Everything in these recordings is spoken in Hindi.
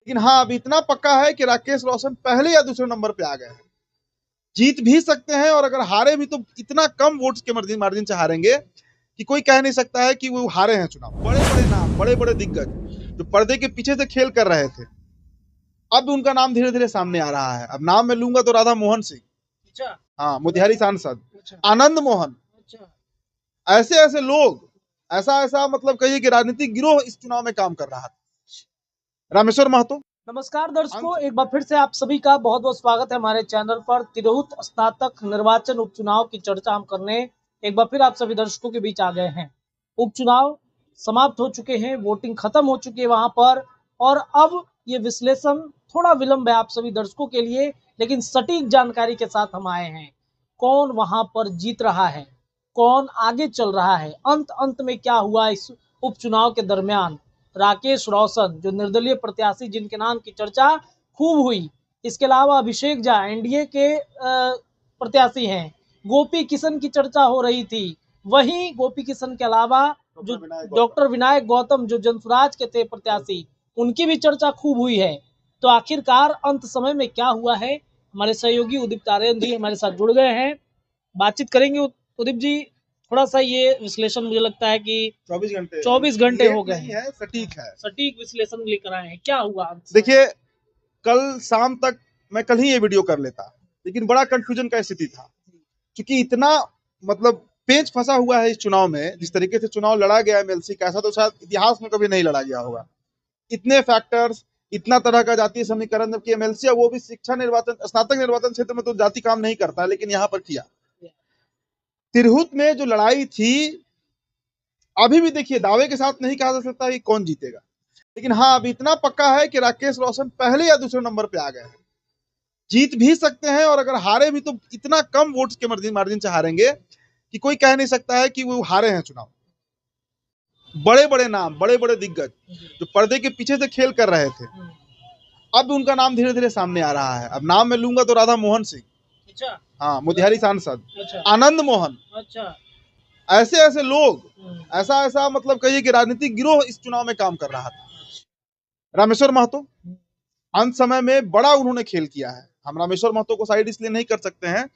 लेकिन हाँ, अब इतना पक्का है कि राकेश रोशन पहले या दूसरे नंबर पे आ गए हैं। जीत भी सकते हैं और अगर हारे भी तो इतना कम वोट्स के मार्जिन से हारेंगे कि कोई कह नहीं सकता है कि वो हारे हैं चुनाव। बड़े बड़े नाम, बड़े बड़े दिग्गज जो पर्दे के पीछे से खेल कर रहे थे, अब उनका नाम धीरे धीरे सामने आ रहा है। अब नाम मैं लूंगा तो राधा मोहन सिंह, अच्छा। हाँ, मोतिहारी सांसद, अच्छा। आनंद मोहन, अच्छा। ऐसे ऐसे लोग, ऐसा ऐसा मतलब कहिए कि राजनीतिक गिरोह इस चुनाव में काम कर रहा था। रामेश्वर महतो। नमस्कार दर्शकों, एक बार फिर से आप सभी का बहुत बहुत स्वागत है हमारे चैनल पर। तिरहुत स्नातक निर्वाचन उपचुनाव की चर्चा हम करने एक बार फिर आप सभी दर्शकों के बीच आ गए हैं। उपचुनाव समाप्त हो चुके हैं, वोटिंग खत्म हो चुकी है वहां पर, और अब ये विश्लेषण थोड़ा विलंब है आप सभी दर्शकों के लिए, लेकिन सटीक जानकारी के साथ हम आए हैं। कौन वहां पर जीत रहा है, कौन आगे चल रहा है, अंत अंत में क्या हुआ इस उपचुनाव के दरमियान। राकेश रोशन जो निर्दलीय प्रत्याशी जिनके नाम की चर्चा खूब हुई, इसके अलावा अभिषेक झा एनडीए के प्रत्याशी हैं, गोपी किशन की चर्चा हो रही थी। वहीं गोपी किशन के अलावा जो डॉक्टर विनायक गौतम जो जनसुराज के थे प्रत्याशी, उनकी भी चर्चा खूब हुई है। तो आखिरकार अंत समय में क्या हुआ है, हमारे सहयोगी उदित तारेन जी हमारे साथ जुड़ गए हैं, बातचीत करेंगे। उदित जी, थोड़ा सा ये विश्लेषण मुझे लगता है कि 24 घंटे हो गए हैं, सटीक विश्लेषण लेकर आए हैं, क्या हुआ। देखिए, कल शाम तक मैं कल ही ये वीडियो कर लेता, लेकिन बड़ा कंफ्यूजन का स्थिति था, क्योंकि इतना मतलब पेच फंसा हुआ है इस चुनाव में। जिस तरीके से चुनाव लड़ा गया एमएलसी का, ऐसा तो शायद इतिहास में कभी नहीं लड़ा गया होगा। इतने फैक्टर्स, इतना तरह का जातीय समीकरण, जबकि एमएलसी वो भी शिक्षा निर्वाचन स्नातक निर्वाचन क्षेत्र में तो जाति काम नहीं करता, लेकिन यहाँ पर किया। तिरहुत में जो लड़ाई थी, अभी भी देखिए, दावे के साथ नहीं कहा जा सकता कि कौन जीतेगा, लेकिन हाँ, अब इतना पक्का है कि राकेश रोशन पहले या दूसरे नंबर पे आ गए हैं। जीत भी सकते हैं और अगर हारे भी तो इतना कम वोट्स के मार्जिन से हारेंगे कि कोई कह नहीं सकता है कि वो हारे हैं चुनाव। बड़े बड़े नाम, बड़े बड़े दिग्गज जो पर्दे के पीछे से खेल कर रहे थे, अब उनका नाम धीरे धीरे सामने आ रहा है। अब नाम मैं लूंगा तो राधा मोहन सिंह, अच्छा। हाँ, मोतिहारी सांसद। अच्छा। आनंद मोहन, अच्छा। ऐसे ऐसे लोग, ऐसा ऐसा मतलब कहिए कि राजनीतिक गिरोह इस चुनाव में काम कर रहा था। रामेश्वर महतो, अंत समय में बड़ा उन्होंने खेल किया है। हम रामेश्वर महतो को साइड इसलिए नहीं कर सकते हैं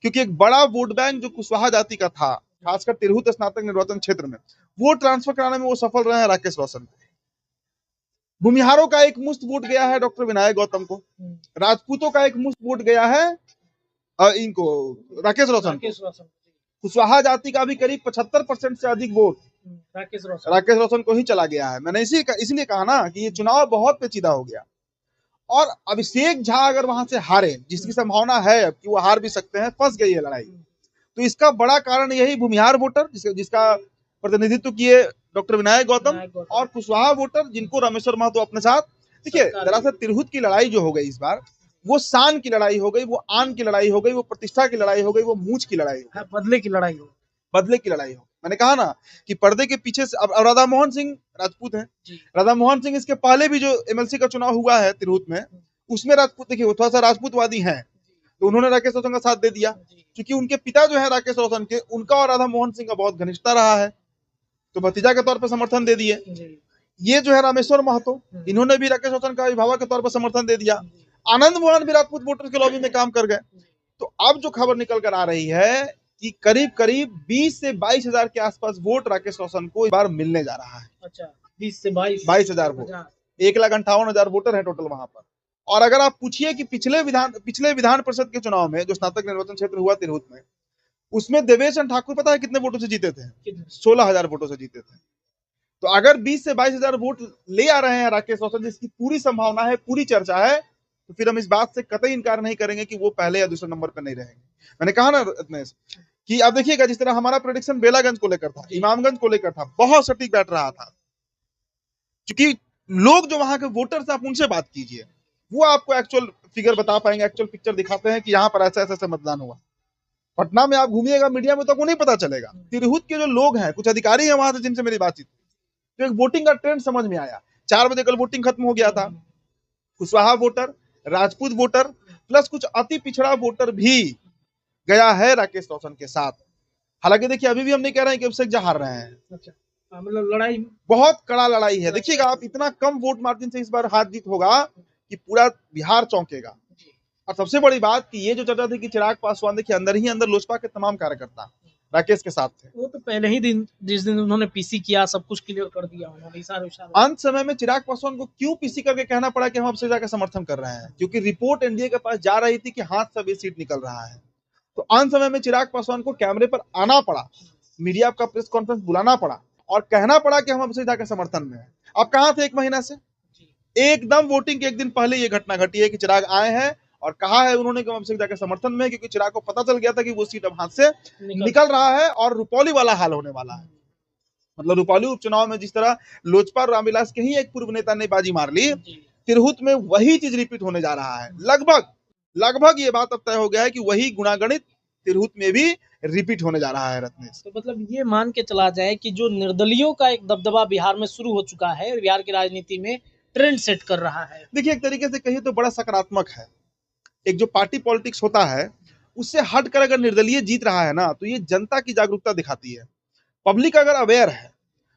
क्योंकि एक बड़ा वोट बैंक जो कुशवाहा जाति का था, खासकर तिरहुत स्नातक निर्वाचन क्षेत्र में, वो ट्रांसफर कराने में वो सफल रहे हैं राकेश रोशन। भूमिहारों का एक मुश्त वोट गया है डॉक्टर विनायक गौतम को, राजपूतों का एक मुश्त वोट गया है इनको, राकेश रोशन को। कुशवाहा जाति का भी करीब 75% से अधिक वोट राकेश रोशन को ही चला गया है। मैंने इसलिए कहा ना कि ये चुनाव बहुत पेचीदा हो गया। और अभिषेक झा अगर वहां से हारे, जिसकी संभावना है कि वो हार भी सकते हैं, फंस गई है लड़ाई, तो इसका बड़ा कारण यही भूमिहार वोटर जिसका प्रतिनिधित्व किए डॉक्टर विनायक गौतम, और कुशवाहा वोटर जिनको रामेश्वर महतो अपने साथ। देखिए, दरअसल तिरहुत की लड़ाई जो हो गई इस बार, वो शान की लड़ाई हो गई, वो आन की लड़ाई हो गई, वो प्रतिष्ठा की लड़ाई हो गई, वो मूंछ की लड़ाई हो गई, बदले की लड़ाई हो, बदले की लड़ाई हो। मैंने कहा ना कि पर्दे के पीछे से अब राधा मोहन सिंह राजपूत हैं। राधा मोहन सिंह, इसके पहले भी जो एमएलसी का चुनाव हुआ है तिरहुत में, उसमें राजपूत, देखिए वो थोड़ा सा राजपूतवादी हैं, तो उन्होंने राकेश रोशन का साथ दे दिया, क्योंकि उनके पिता जो है राकेश रोशन के, उनका और राधा मोहन सिंह का बहुत घनिष्ठता रहा है, तो भतीजा के तौर पर समर्थन दे दिए। ये जो है रामेश्वर महतो, इन्होंने भी राकेश रोशन का अभिभावक के तौर पर समर्थन दे दिया। आनंद मोहन भी राजपूत वोटर्स के लॉबी में काम कर गए। तो अब जो खबर निकल कर आ रही है कि करीब करीब 20 से 22 हजार के आसपास वोट राकेश रोशन को इस बार मिलने जा रहा है। अच्छा, 20 से 22 हजार वोट, 1,58,000 वोटर है टोटल वहां पर। और अगर आप पूछिए कि पिछले विधान परिषद के चुनाव में जो स्नातक निर्वाचन क्षेत्र हुआ तिरहुत में, उसमें देवेश चंद्र ठाकुर पता है कितने वोटों से जीते थे? 16,000 वोटों से जीते थे। तो अगर 20 से 22 हजार वोट ले आ रहे हैं राकेश रोशन, जिसकी पूरी संभावना है, पूरी चर्चा है, तो फिर हम इस बात से कतई इनकार नहीं करेंगे कि वो पहले या दूसरे नंबर पर नहीं रहेंगे। मैंने कहा ना रत्नेश कि अब देखिएगा, जिस तरह हमारा प्रेडिक्शन बेलागंज को लेकर था, इमामगंज को लेकर था, बहुत सटीक बैठ रहा था, क्योंकि लोग जो वहां के वोटर्स आप उनसे बात कीजिए, वो आपको एक्चुअल फिगर बता पाएंगे, एक्चुअल पिक्चर दिखाते हैं कि यहाँ पर ऐसा ऐसा मतदान हुआ। पटना में आप घूमिएगा, मीडिया में तो आपको नहीं पता चलेगा। तिरहुत के जो लोग हैं, कुछ अधिकारी हैं वहां से जिनसे मेरी बातचीत, तो एक वोटिंग का ट्रेंड समझ में आया। 4 बजे कल वोटिंग खत्म हो गया था। Kushwaha voter, Rajput voter, plus कुछ अति पिछड़ा वोटर भी गया है राकेश रोशन के साथ। हालांकि देखिए, अभी भी हम नहीं कह रहे हैं कि अभिषेक झा हार रहे हैं। मतलब लड़ाई बहुत कड़ा लड़ाई है। देखिएगा आप, इतना कम वोट मार्जिन से इस बार हार जीत होगा कि पूरा बिहार चौंकेगा। और सबसे बड़ी बात कि ये जो चर्चा थी कि चिराग पासवान देखिए अंदर ही अंदर लोजपा के तमाम कार्यकर्ता राकेश के साथ थे। वो तो पहले ही दिन, जिस दिन उन्होंने पीसी किया, सब कुछ क्लियर कर दिया उन्होंने, इशारे इशारे। अंत समय में चिराग पासवान को क्यों पीसी करके कहना पड़ा कि हम आपसे जाकर समर्थन कर रहे हैं? क्योंकि रिपोर्ट एनडीए के पास जा रही थी कि हाथ से भी सीट निकल रहा है। तो अंत समय में चिराग पासवान को कैमरे पर आना पड़ा, मीडिया का प्रेस कॉन्फ्रेंस बुलाना पड़ा और कहना पड़ा कि हम आपसे जाकर समर्थन में हैं। अब कहां थे 1 महीना से? एकदम वोटिंग के 1 दिन पहले ये घटना घटी है कि चिराग आए हैं और कहा है उन्होंने कि हम आपसे जाकर समर्थन में है, क्योंकि चिराग को पता चल गया था कि वो सीट अब हाथ से निकल रहा है और रुपौली वाला हाल होने वाला है। मतलब रुपौली उपचुनाव में जिस तरह लोजपा और रामविलास के ही एक पूर्व नेता ने बाजी मार ली, तिरहुत में वही चीज रिपीट होने जा रहा है। लगभग ये बात अब तय हो गया है कि वही गुणागणित तिरहुत में भी रिपीट होने जा रहा है रत्नेश। तो मतलब ये मान के चला जाए कि जो निर्दलियों का एक दबदबा बिहार में शुरू हो चुका है, बिहार की राजनीति में ट्रेंड सेट कर रहा है। देखिए एक तरीके से कहिए तो बड़ा सकारात्मक है। एक जो पार्टी पॉलिटिक्स होता है उससे हटकर अगर निर्दलीय जीत रहा है ना, तो ये जनता की जागरूकता दिखाती है। पब्लिक अगर अवेयर है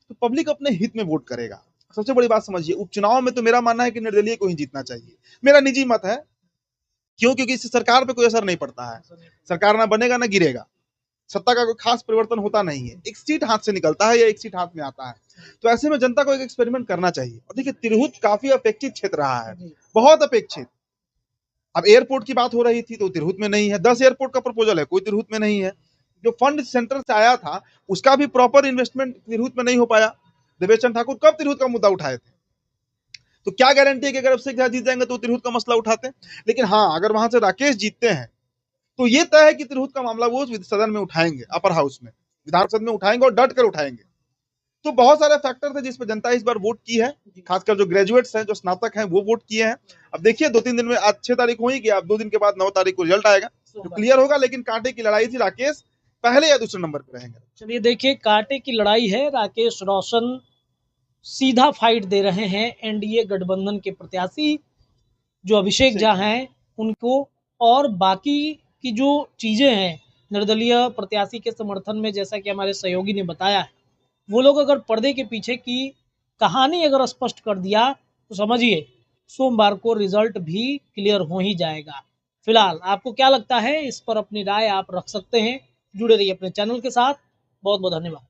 तो पब्लिक अपने हित में वोट करेगा। सबसे बड़ी बात समझिए, उपचुनाव में तो मेरा मानना है कि निर्दलीय को ही जीतना चाहिए, मेरा निजी मत है। क्यों? क्योंकि इससे सरकार पे कोई असर नहीं पड़ता है। सरकार ना बनेगा ना गिरेगा, सत्ता का कोई खास परिवर्तन होता नहीं है। एक सीट हाथ से निकलता है या एक सीट हाथ में आता है। तो ऐसे में जनता को एक एक्सपेरिमेंट करना चाहिए। और देखिए तिरहुत काफी अपेक्षित क्षेत्र रहा है, बहुत अपेक्षित। अब एयरपोर्ट की बात हो रही थी तो तिरहुत में नहीं है। 10 एयरपोर्ट का प्रपोजल है, कोई तिरहुत में नहीं है। जो फंड सेंटर से आया था उसका भी प्रॉपर इन्वेस्टमेंट तिरहुत में नहीं हो पाया। देवेश चंद्र ठाकुर कब तिरहुत का मुद्दा उठाए थे? तो क्या गारंटी है कि अगर अब से जीत जाएंगे तो तिरहुत का मसला उठाते? लेकिन हाँ, अगर वहां से राकेश जीतते हैं तो ये तय है कि तिरहुत का मामला वो सदन में उठाएंगे, अपर हाउस में, विधानसभा में उठाएंगे और डट कर उठाएंगे। तो बहुत सारे फैक्टर थे जिस पर जनता इस बार वोट की है। खासकर जो ग्रेजुएट्स हैं, जो स्नातक हैं, वो वोट किए हैं। अब देखिए 2-3 दिन में, आज 6 तारीख हो ही गया, अब 2 दिन के बाद 9 तारीख को रिजल्ट आएगा तो क्लियर होगा। लेकिन कांटे की लड़ाई थी, राकेश पहले या दूसरे नंबर पर रहेंगे। चलिए देखिए, कांटे की लड़ाई है। राकेश रोशन सीधा फाइट दे रहे हैं एनडीए गठबंधन के प्रत्याशी जो अभिषेक झा हैं उनको, और बाकी की जो चीजें हैं निर्दलीय प्रत्याशी के समर्थन में, जैसा कि हमारे सहयोगी ने बताया है, वो लोग अगर पर्दे के पीछे की कहानी अगर स्पष्ट कर दिया तो समझिए सोमवार को रिजल्ट भी क्लियर हो ही जाएगा। फिलहाल आपको क्या लगता है, इस पर अपनी राय आप रख सकते हैं। जुड़े रहिए अपने चैनल के साथ। बहुत बहुत धन्यवाद।